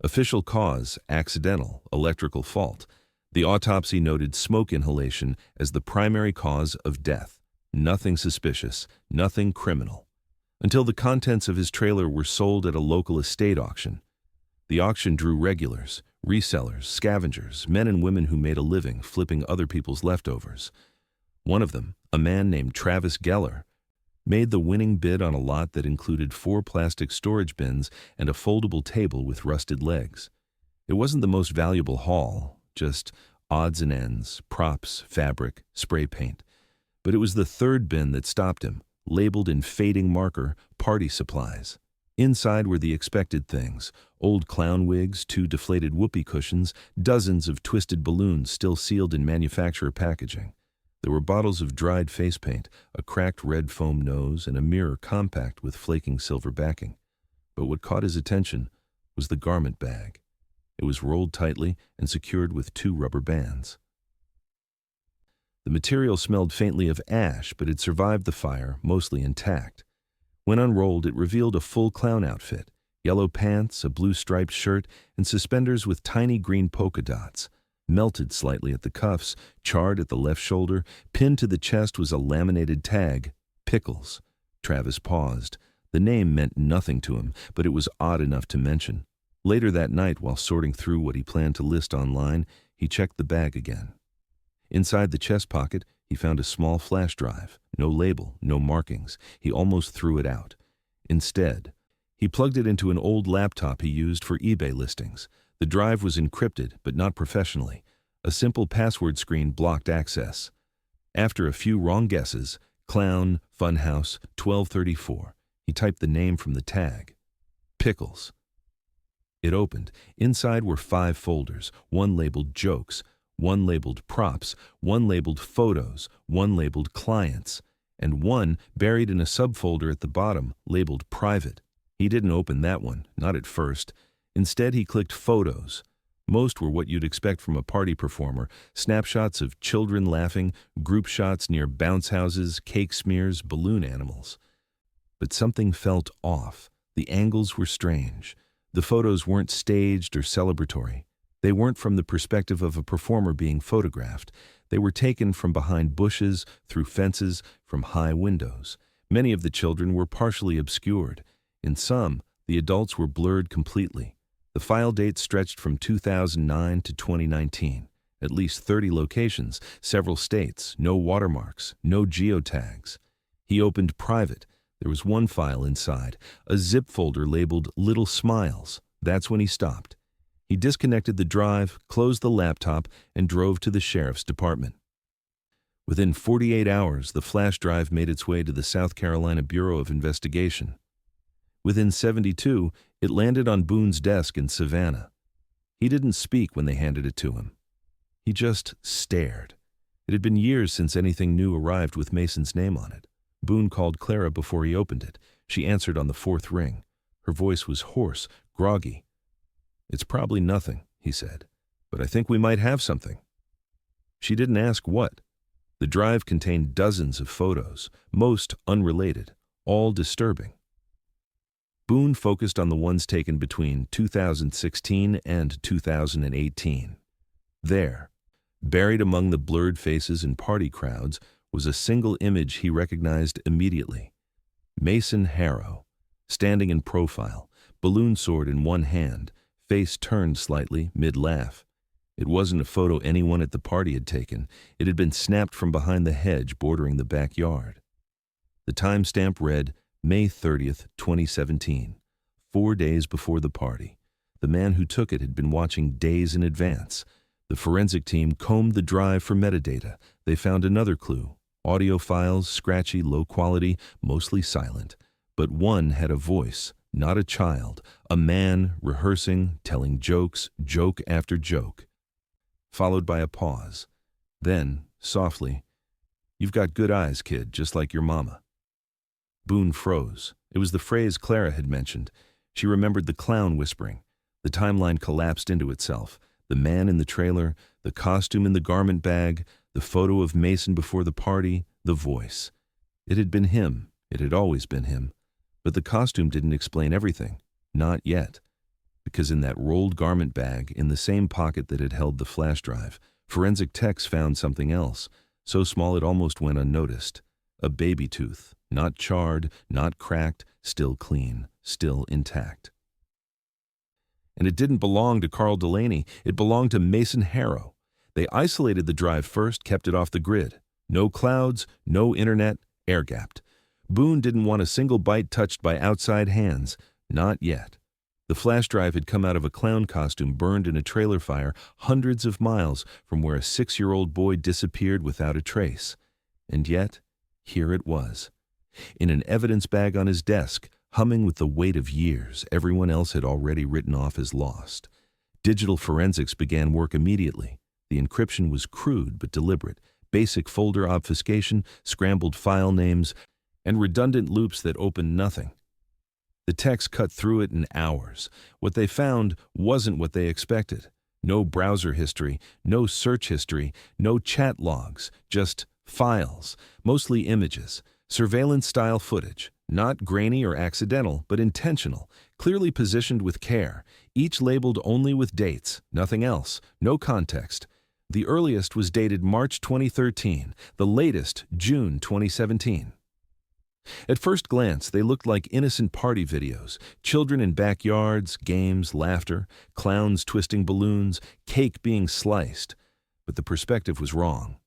Official cause, accidental, electrical fault. The autopsy noted smoke inhalation as the primary cause of death. Nothing suspicious, nothing criminal. Until the contents of his trailer were sold at a local estate auction. The auction drew regulars, resellers, scavengers, men and women who made a living flipping other people's leftovers. One of them, a man named Travis Geller, made the winning bid on a lot that included 4 plastic storage bins and a foldable table with rusted legs. It wasn't the most valuable haul, just odds and ends, props, fabric, spray paint. But it was the 3rd bin that stopped him, labeled in fading marker, party supplies. Inside were the expected things, old clown wigs, 2 deflated whoopee cushions, dozens of twisted balloons still sealed in manufacturer packaging. There were bottles of dried face paint, a cracked red foam nose, and a mirror compact with flaking silver backing. But what caught his attention was the garment bag. It was rolled tightly and secured with 2 rubber bands. The material smelled faintly of ash, but had survived the fire, mostly intact. When unrolled, it revealed a full clown outfit, yellow pants, a blue striped shirt, and suspenders with tiny green polka dots. Melted slightly at the cuffs, charred at the left shoulder, pinned to the chest was a laminated tag, Pickles. Travis paused. The name meant nothing to him, but it was odd enough to mention. Later that night, while sorting through what he planned to list online, he checked the bag again. Inside the chest pocket, he found a small flash drive. No label, no markings. He almost threw it out. Instead, he plugged it into an old laptop he used for eBay listings. The drive was encrypted, but not professionally. A simple password screen blocked access. After a few wrong guesses, Clown, Funhouse, 1234, he typed the name from the tag. Pickles. It opened. Inside were 5 folders, one labeled Jokes, one labeled Props, one labeled Photos, one labeled Clients, and one buried in a subfolder at the bottom labeled Private. He didn't open that one, not at first. Instead, he clicked Photos. Most were what you'd expect from a party performer: snapshots of children laughing, group shots near bounce houses, cake smears, balloon animals. But something felt off. The angles were strange. The photos weren't staged or celebratory. They weren't from the perspective of a performer being photographed. They were taken from behind bushes, through fences, from high windows. Many of the children were partially obscured. In some, the adults were blurred completely. The file date stretched from 2009 to 2019. At least 30 locations, several states, no watermarks, no geotags. He opened Private. There was one file inside, a zip folder labeled Little Smiles. That's when he stopped. He disconnected the drive, closed the laptop, and drove to the sheriff's department. Within 48 hours, the flash drive made its way to the South Carolina Bureau of Investigation. Within 72, it landed on Boone's desk in Savannah. He didn't speak when they handed it to him. He just stared. It had been years since anything new arrived with Mason's name on it. Boone called Clara before he opened it. She answered on the fourth ring. Her voice was hoarse, groggy. "It's probably nothing," he said, "but I think we might have something." She didn't ask what. The drive contained dozens of photos, most unrelated, all disturbing. Boone focused on the ones taken between 2016 and 2018. There, buried among the blurred faces and party crowds, was a single image he recognized immediately. Mason Harrow, standing in profile, balloon sword in one hand, face turned slightly, mid-laugh. It wasn't a photo anyone at the party had taken. It had been snapped from behind the hedge bordering the backyard. The timestamp read May 30th, 2017, 4 days before the party. The man who took it had been watching days in advance. The forensic team combed the drive for metadata. They found another clue. Audio files, scratchy, low quality, mostly silent. But one had a voice, not a child, a man rehearsing, telling jokes, joke after joke. Followed by a pause. Then, softly, "You've got good eyes, kid, just like your mama." Boone froze. It was the phrase Clara had mentioned. She remembered the clown whispering. The timeline collapsed into itself. The man in the trailer, the costume in the garment bag, the photo of Mason before the party, the voice. It had been him. It had always been him. But the costume didn't explain everything. Not yet. Because in that rolled garment bag, in the same pocket that had held the flash drive, forensic techs found something else, so small it almost went unnoticed. A baby tooth, not charred, not cracked, still clean, still intact. And it didn't belong to Carl Delaney. It belonged to Mason Harrow. They isolated the drive first, kept it off the grid. No clouds, no internet, air-gapped. Boone didn't want a single byte touched by outside hands. Not yet. The flash drive had come out of a clown costume burned in a trailer fire hundreds of miles from where a 6-year-old boy disappeared without a trace. And yet, here it was. In an evidence bag on his desk, humming with the weight of years everyone else had already written off as lost. Digital forensics began work immediately. The encryption was crude but deliberate. Basic folder obfuscation, scrambled file names, and redundant loops that opened nothing. The techs cut through it in hours. What they found wasn't what they expected. No browser history, no search history, no chat logs, just files, mostly images, surveillance-style footage, not grainy or accidental, but intentional, clearly positioned with care, each labeled only with dates, nothing else, no context. The earliest was dated March 2013, the latest June 2017. At first glance, they looked like innocent party videos, children in backyards, games, laughter, clowns twisting balloons, cake being sliced. But the perspective was wrong.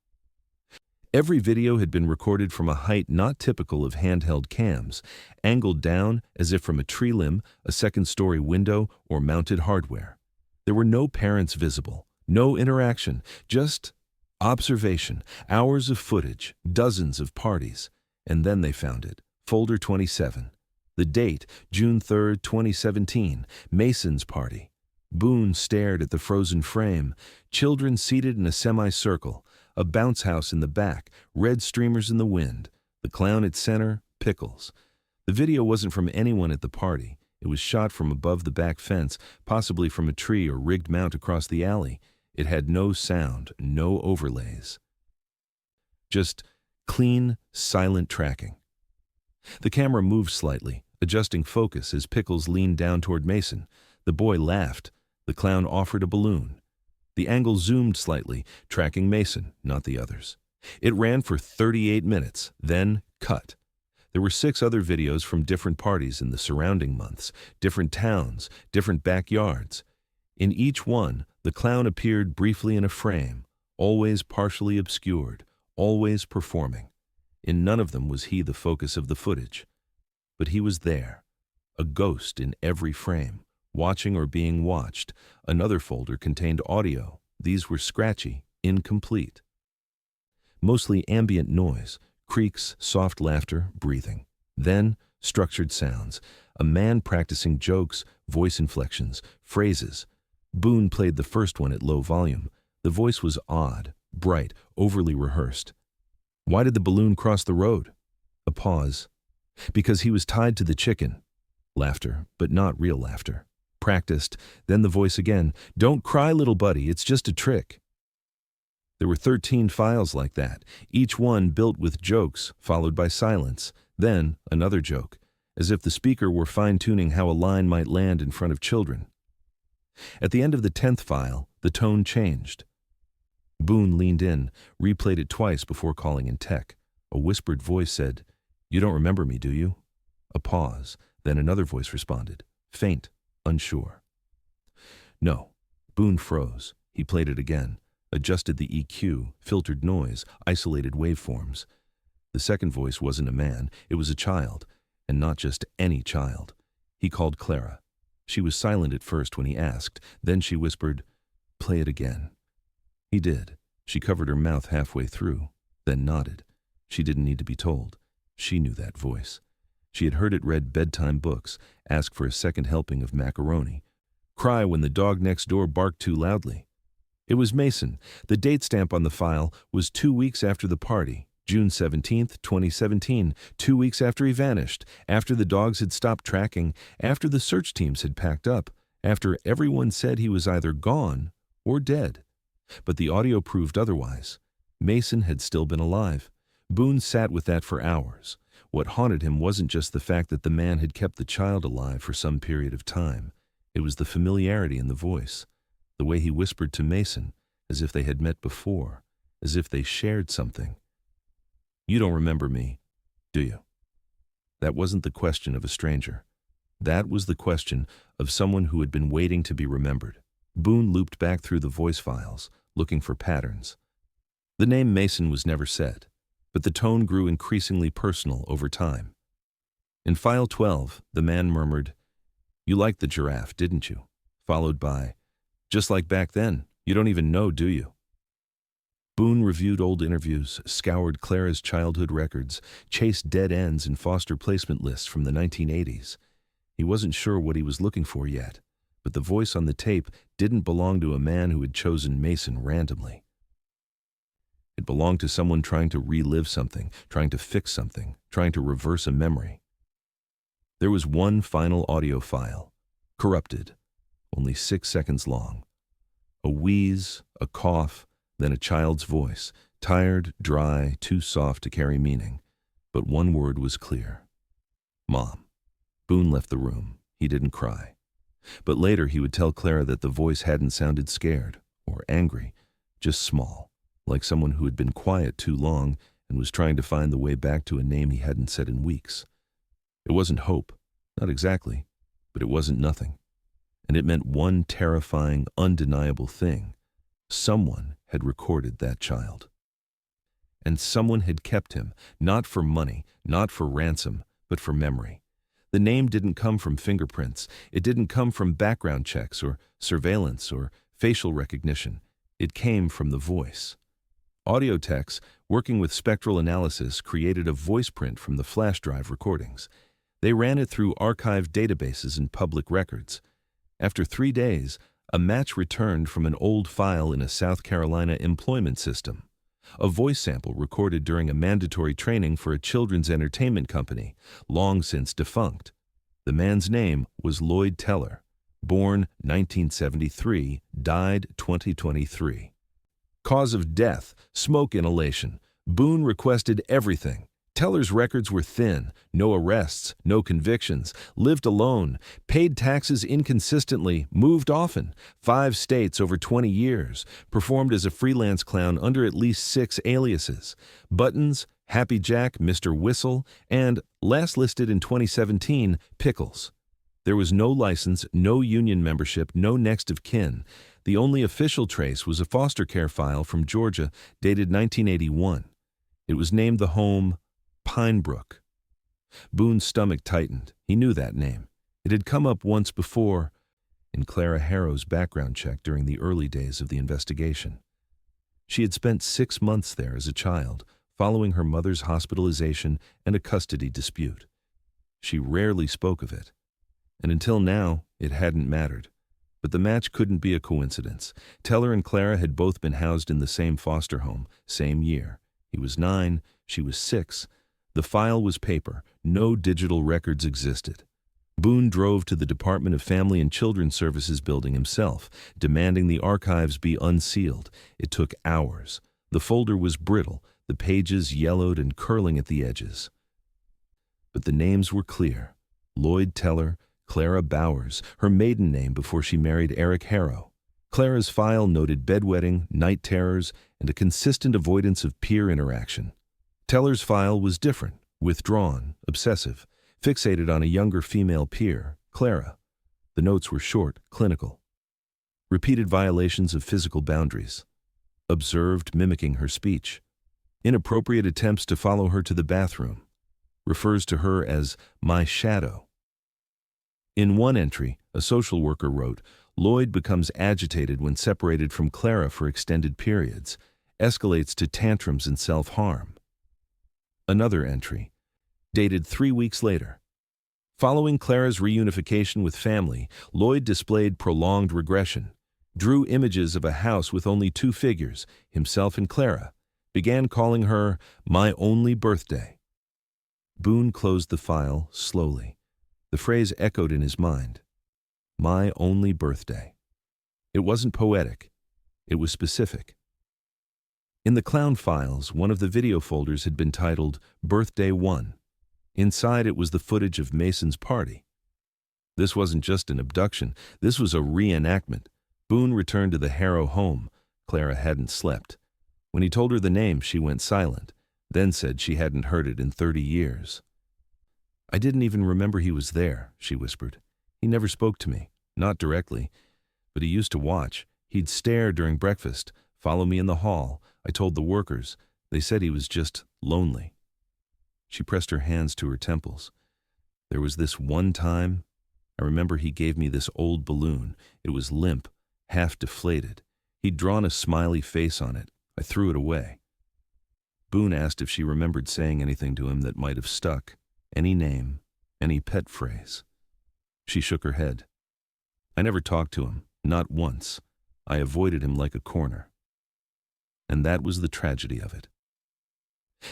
Every video had been recorded from a height not typical of handheld cams, angled down as if from a tree limb, a second-story window, or mounted hardware. There were no parents visible, no interaction, just observation, hours of footage, dozens of parties. And then they found it, folder 27. The date, June 3, 2017, Mason's party. Boone stared at the frozen frame, children seated in a semicircle, a bounce house in the back, red streamers in the wind. The clown at center, Pickles. The video wasn't from anyone at the party. It was shot from above the back fence, possibly from a tree or rigged mount across the alley. It had no sound, no overlays. Just clean, silent tracking. The camera moved slightly, adjusting focus as Pickles leaned down toward Mason. The boy laughed. The clown offered a balloon. The angle zoomed slightly, tracking Mason, not the others. It ran for 38 minutes, then cut. There were 6 other videos from different parties in the surrounding months, different towns, different backyards. In each one, the clown appeared briefly in a frame, always partially obscured, always performing. In none of them was he the focus of the footage. But he was there, a ghost in every frame, watching or being watched. Another folder contained audio. These were scratchy, incomplete. Mostly ambient noise, creaks, soft laughter, breathing. Then, structured sounds. A man practicing jokes, voice inflections, phrases. Boone played the first one at low volume. The voice was odd, bright, overly rehearsed. Why did the balloon cross the road? A pause. Because he was tied to the chicken. Laughter, but not real laughter. Practiced, then the voice again. Don't cry, little buddy, it's just a trick. There were 13 files like that, each one built with jokes, followed by silence, then another joke, as if the speaker were fine-tuning how a line might land in front of children. At the end of the 10th file, the tone changed. Boone leaned in, replayed it twice before calling in tech. A whispered voice said, "You don't remember me, do you?" A pause, then another voice responded, faint, unsure. No. Boone froze. He played it again, adjusted the EQ, filtered noise, isolated waveforms. The second voice wasn't a man, it was a child, and not just any child. He called Clara. She was silent at first when he asked, then she whispered, "Play it again." He did. She covered her mouth halfway through, then nodded. She didn't need to be told. She knew that voice. She had heard it read bedtime books, ask for a second helping of macaroni, cry when the dog next door barked too loudly. It was Mason. The date stamp on the file was 2 weeks after the party, June 17th, 2017, 2 weeks after he vanished, after the dogs had stopped tracking, after the search teams had packed up, after everyone said he was either gone or dead. But the audio proved otherwise. Mason had still been alive. Boone sat with that for hours. What haunted him wasn't just the fact that the man had kept the child alive for some period of time. It was the familiarity in the voice, the way he whispered to Mason, as if they had met before, as if they shared something. "You don't remember me, do you?" That wasn't the question of a stranger. That was the question of someone who had been waiting to be remembered. Boone looped back through the voice files, looking for patterns. The name Mason was never said, but the tone grew increasingly personal over time. In file 12, the man murmured, "You liked the giraffe, didn't you?" Followed by, "Just like back then, you don't even know, do you?" Boone reviewed old interviews, scoured Clara's childhood records, chased dead ends in foster placement lists from the 1980s. He wasn't sure what he was looking for yet, but the voice on the tape didn't belong to a man who had chosen Mason randomly. It belonged to someone trying to relive something, trying to fix something, trying to reverse a memory. There was one final audio file, corrupted, only 6 seconds long. A wheeze, a cough, then a child's voice, tired, dry, too soft to carry meaning. But one word was clear. Mom. Boone left the room. He didn't cry. But later he would tell Clara that the voice hadn't sounded scared or angry, just small, like someone who had been quiet too long and was trying to find the way back to a name he hadn't said in weeks. It wasn't hope, not exactly, but it wasn't nothing. And it meant one terrifying, undeniable thing. Someone had recorded that child. And someone had kept him, not for money, not for ransom, but for memory. The name didn't come from fingerprints. It didn't come from background checks or surveillance or facial recognition. It came from the voice. Audiotechs, working with spectral analysis, created a voice print from the flash drive recordings. They ran it through archived databases and public records. After 3 days, a match returned from an old file in a South Carolina employment system. A voice sample recorded during a mandatory training for a children's entertainment company, long since defunct. The man's name was Lloyd Teller, born 1973, died 2023. Cause of death, smoke inhalation. Boone requested everything. Teller's records were thin, no arrests, no convictions, lived alone, paid taxes inconsistently, moved often, 5 states over 20 years, performed as a freelance clown under at least 6 aliases: Buttons, Happy Jack, Mr. Whistle, and, last listed in 2017, Pickles. There was no license, no union membership, no next of kin. The only official trace was a foster care file from Georgia dated 1981. It was named the home Pine Brook. Boone's stomach tightened. He knew that name. It had come up once before in Clara Harrow's background check during the early days of the investigation. She had spent 6 months there as a child, following her mother's hospitalization and a custody dispute. She rarely spoke of it, and until now, it hadn't mattered. But the match couldn't be a coincidence. Teller and Clara had both been housed in the same foster home, same year. He was 9, she was 6. The file was paper. No digital records existed. Boone drove to the Department of Family and Children's Services building himself, demanding the archives be unsealed. It took hours. The folder was brittle, the pages yellowed and curling at the edges. But the names were clear. Lloyd Teller, Clara Bowers, her maiden name before she married Eric Harrow. Clara's file noted bedwetting, night terrors, and a consistent avoidance of peer interaction. Teller's file was different, withdrawn, obsessive, fixated on a younger female peer, Clara. The notes were short, clinical. Repeated violations of physical boundaries. Observed mimicking her speech. Inappropriate attempts to follow her to the bathroom. Refers to her as my shadow. In one entry, a social worker wrote, Lloyd becomes agitated when separated from Clara for extended periods, escalates to tantrums and self-harm. Another entry, dated 3 weeks later. Following Clara's reunification with family, Lloyd displayed prolonged regression, drew images of a house with only 2 figures, himself and Clara, began calling her my only birthday. Boone closed the file slowly. The phrase echoed in his mind. My only birthday. It wasn't poetic. It was specific. In the clown files, one of the video folders had been titled Birthday 1. Inside it was the footage of Mason's party. This wasn't just an abduction, this was a reenactment. Boone returned to the Harrow home. Clara hadn't slept. When he told her the name, she went silent, then said she hadn't heard it in 30 years. I didn't even remember he was there, she whispered. He never spoke to me, not directly, but he used to watch. He'd stare during breakfast, follow me in the hall. I told the workers. They said he was just lonely. She pressed her hands to her temples. There was this one time, I remember he gave me this old balloon. It was limp, half deflated. He'd drawn a smiley face on it. I threw it away. Boone asked if she remembered saying anything to him that might have stuck. Any name, any pet phrase. She shook her head. I never talked to him, not once. I avoided him like a corner. And that was the tragedy of it.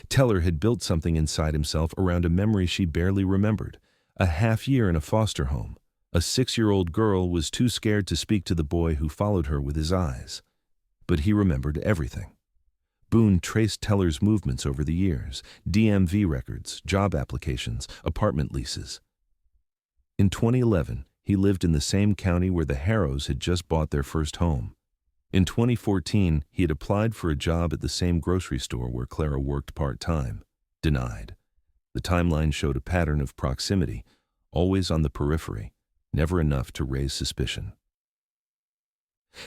Teller had built something inside himself around a memory she barely remembered. A half year in a foster home. A 6-year-old girl was too scared to speak to the boy who followed her with his eyes. But he remembered everything. Boone traced Teller's movements over the years, DMV records, job applications, apartment leases. In 2011, he lived in the same county where the Harrows had just bought their first home. In 2014, he had applied for a job at the same grocery store where Clara worked part-time. Denied. The timeline showed a pattern of proximity, always on the periphery, never enough to raise suspicion.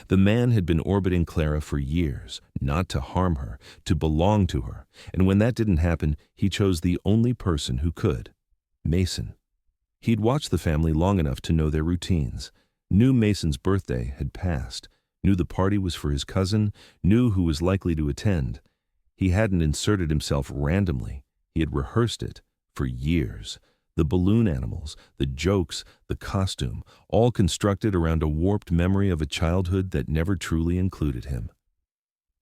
The man had been orbiting Clara for years, not to harm her, to belong to her, and when that didn't happen, he chose the only person who could, Mason. He'd watched the family long enough to know their routines, knew Mason's birthday had passed, knew the party was for his cousin, knew who was likely to attend. He hadn't inserted himself randomly. He had rehearsed it for years. The balloon animals, the jokes, the costume, all constructed around a warped memory of a childhood that never truly included him.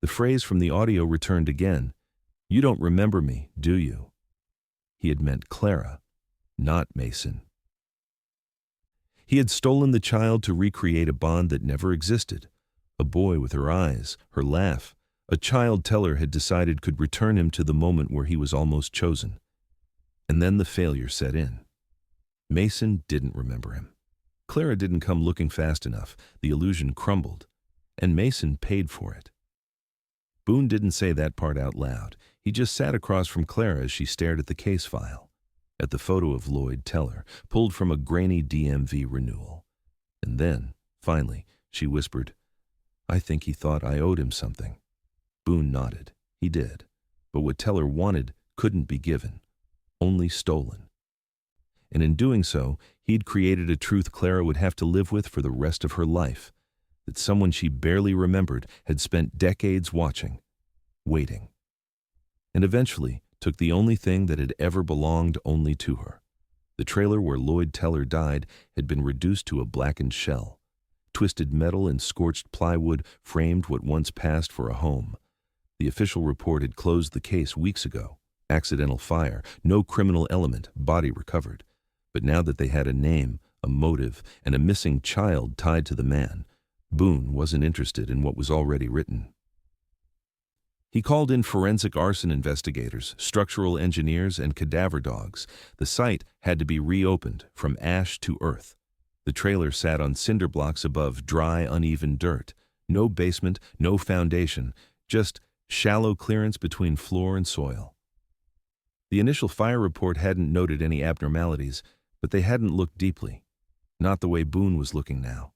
The phrase from the audio returned again. "You don't remember me, do you?" He had meant Clara, not Mason. He had stolen the child to recreate a bond that never existed. A boy with her eyes, her laugh, a child Teller had decided could return him to the moment where he was almost chosen. And then the failure set in. Mason didn't remember him. Clara didn't come looking fast enough. The illusion crumbled, and Mason paid for it. Boone didn't say that part out loud. He just sat across from Clara as she stared at the case file, at the photo of Lloyd Teller, pulled from a grainy DMV renewal. And then, finally, she whispered, "I think he thought I owed him something." Boone nodded. He did. But what Teller wanted couldn't be given, only stolen. And in doing so, he'd created a truth Clara would have to live with for the rest of her life, that someone she barely remembered had spent decades watching, waiting, and eventually took the only thing that had ever belonged only to her. The trailer where Lloyd Teller died had been reduced to a blackened shell. Twisted metal and scorched plywood framed what once passed for a home. The official report had closed the case weeks ago. Accidental fire, no criminal element, body recovered. But now that they had a name, a motive, and a missing child tied to the man, Boone wasn't interested in what was already written. He called in forensic arson investigators, structural engineers, and cadaver dogs. The site had to be reopened from ash to earth. The trailer sat on cinder blocks above dry, uneven dirt. No basement, no foundation, just shallow clearance between floor and soil. The initial fire report hadn't noted any abnormalities, but they hadn't looked deeply. Not the way Boone was looking now.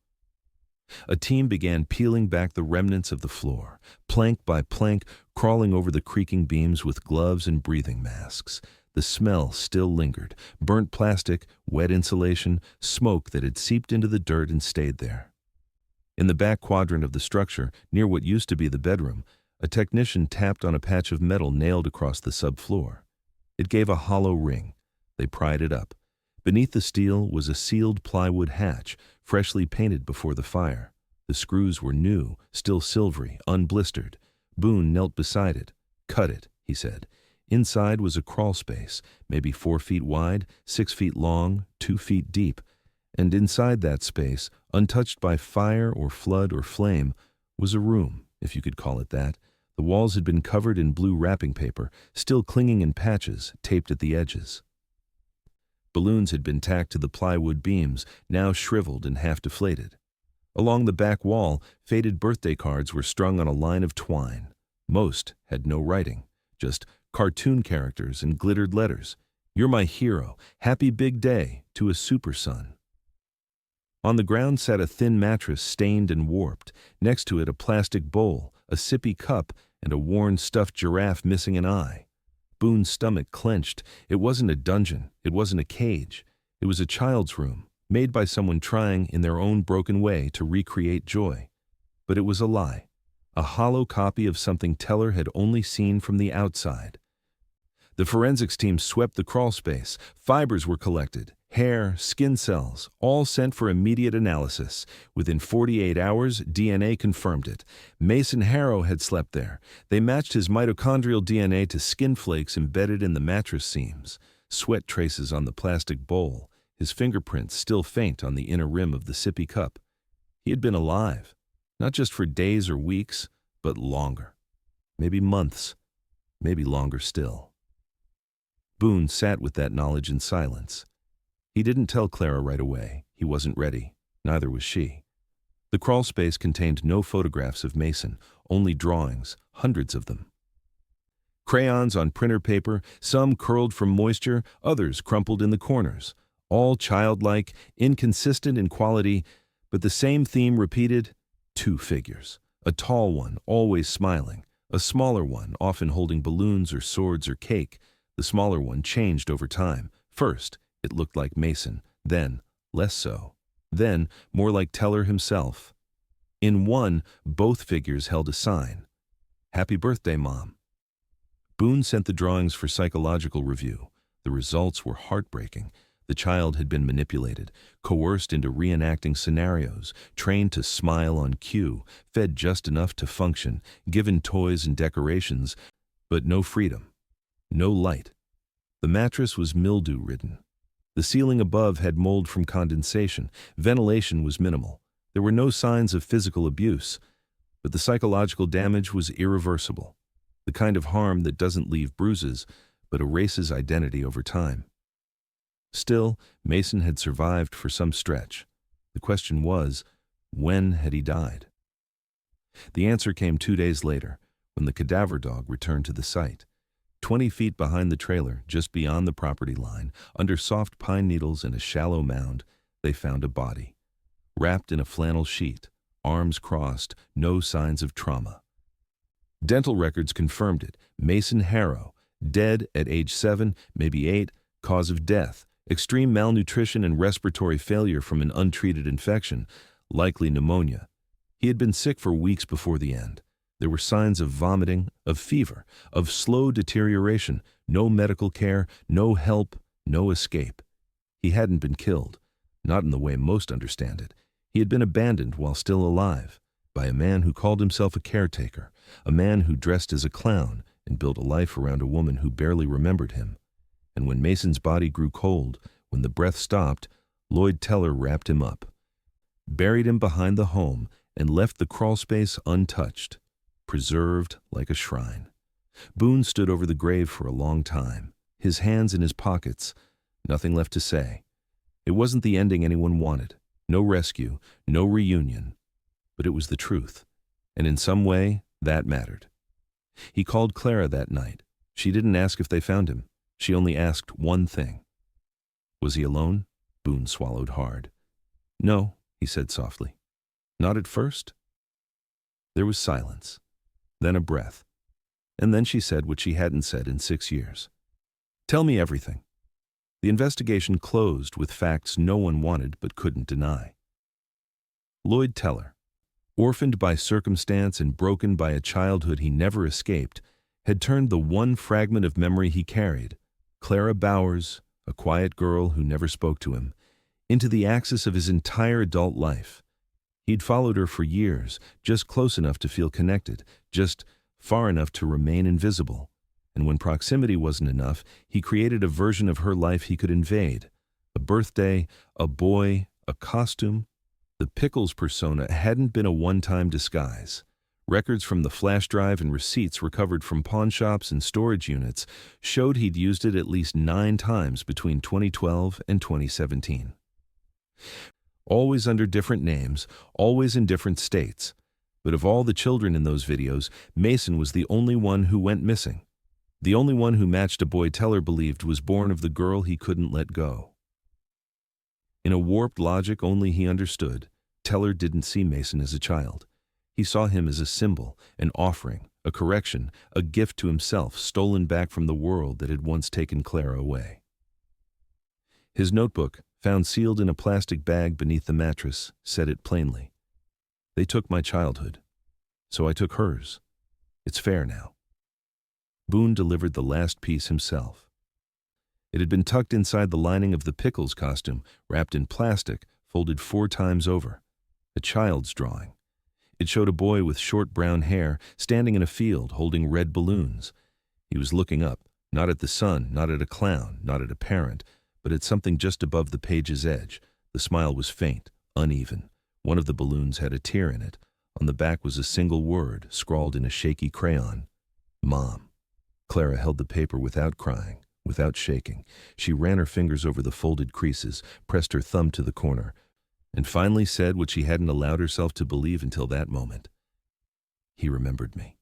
A team began peeling back the remnants of the floor, plank by plank, crawling over the creaking beams with gloves and breathing masks. The smell still lingered, burnt plastic, wet insulation, smoke that had seeped into the dirt and stayed there. In the back quadrant of the structure, near what used to be the bedroom, a technician tapped on a patch of metal nailed across the subfloor. It gave a hollow ring. They pried it up. Beneath the steel was a sealed plywood hatch, freshly painted before the fire. The screws were new, still silvery, unblistered. Boone knelt beside it. "Cut it," he said. Inside was a crawl space, maybe 4 feet wide, 6 feet long, 2 feet deep. And inside that space, untouched by fire or flood or flame, was a room, if you could call it that. The walls had been covered in blue wrapping paper, still clinging in patches, taped at the edges. Balloons had been tacked to the plywood beams, now shriveled and half deflated. Along the back wall, faded birthday cards were strung on a line of twine. Most had no writing, just cartoon characters and glittered letters. "You're my hero. Happy big day to a super son." On the ground sat a thin mattress stained and warped. Next to it a plastic bowl, a sippy cup, and a worn stuffed giraffe missing an eye. Boone's stomach clenched. It wasn't a dungeon. It wasn't a cage. It was a child's room, made by someone trying, in their own broken way, to recreate joy. But it was a lie. A hollow copy of something Teller had only seen from the outside. The forensics team swept the crawl space. Fibers were collected. Hair, skin cells, all sent for immediate analysis. Within 48 hours, DNA confirmed it. Mason Harrow had slept there. They matched his mitochondrial DNA to skin flakes embedded in the mattress seams, sweat traces on the plastic bowl, his fingerprints still faint on the inner rim of the sippy cup. He had been alive, not just for days or weeks, but longer. Maybe months, maybe longer still. Boone sat with that knowledge in silence. He didn't tell Clara right away. He wasn't ready. Neither was she. The crawl space contained no photographs of Mason, only drawings, hundreds of them. Crayons on printer paper, some curled from moisture, others crumpled in the corners. All childlike, inconsistent in quality, but the same theme repeated: 2 figures. A tall one, always smiling. A smaller one, often holding balloons or swords or cake. The smaller one changed over time. First, it looked like Mason, then less so, then more like Teller himself. In one, both figures held a sign: "Happy birthday, Mom." Boone sent the drawings for psychological review. The results were heartbreaking. The child had been manipulated, coerced into reenacting scenarios, trained to smile on cue, fed just enough to function, given toys and decorations, but no freedom, no light. The mattress was mildew-ridden. The ceiling above had mold from condensation. Ventilation was minimal. There were no signs of physical abuse, but the psychological damage was irreversible, the kind of harm that doesn't leave bruises, but erases identity over time. Still, Mason had survived for some stretch. The question was, when had he died? The answer came 2 days later, when the cadaver dog returned to the site. 20 feet behind the trailer, just beyond the property line, under soft pine needles and a shallow mound, they found a body. Wrapped in a flannel sheet, arms crossed, no signs of trauma. Dental records confirmed it. Mason Harrow, dead at age 7, maybe 8, cause of death, extreme malnutrition and respiratory failure from an untreated infection, likely pneumonia. He had been sick for weeks before the end. There were signs of vomiting, of fever, of slow deterioration, no medical care, no help, no escape. He hadn't been killed, not in the way most understand it. He had been abandoned while still alive, by a man who called himself a caretaker, a man who dressed as a clown and built a life around a woman who barely remembered him. And when Mason's body grew cold, when the breath stopped, Lloyd Teller wrapped him up, buried him behind the home, and left the crawlspace untouched, preserved like a shrine. Boone stood over the grave for a long time, his hands in his pockets, nothing left to say. It wasn't the ending anyone wanted, no rescue, no reunion, but it was the truth, and in some way, that mattered. He called Clara that night. She didn't ask if they found him. She only asked one thing. Was he alone? Boone swallowed hard. No, he said softly. Not at first. There was silence, then a breath, and then she said what she hadn't said in 6 years. Tell me everything. The investigation closed with facts no one wanted but couldn't deny. Lloyd Teller, orphaned by circumstance and broken by a childhood he never escaped, had turned the one fragment of memory he carried, Clara Bowers, a quiet girl who never spoke to him, into the axis of his entire adult life. He'd followed her for years, just close enough to feel connected, just far enough to remain invisible. And when proximity wasn't enough, he created a version of her life he could invade. A birthday, a boy, a costume. The Pickles persona hadn't been a one-time disguise. Records from the flash drive and receipts recovered from pawn shops and storage units showed he'd used it at least 9 times between 2012 and 2017. Always under different names, always in different states. But of all the children in those videos, Mason was the only one who went missing. The only one who matched a boy Teller believed was born of the girl he couldn't let go. In a warped logic only he understood, Teller didn't see Mason as a child. He saw him as a symbol, an offering, a correction, a gift to himself stolen back from the world that had once taken Clara away. His notebook, found sealed in a plastic bag beneath the mattress, said it plainly. They took my childhood, so I took hers. It's fair now. Boone delivered the last piece himself. It had been tucked inside the lining of the Pickles costume, wrapped in plastic, folded 4 times over. A child's drawing. It showed a boy with short brown hair, standing in a field, holding red balloons. He was looking up, not at the sun, not at a clown, not at a parent, but at something just above the page's edge. The smile was faint, uneven. One of the balloons had a tear in it. On the back was a single word, scrawled in a shaky crayon. Mom. Clara held the paper without crying, without shaking. She ran her fingers over the folded creases, pressed her thumb to the corner, and finally said what she hadn't allowed herself to believe until that moment. He remembered me.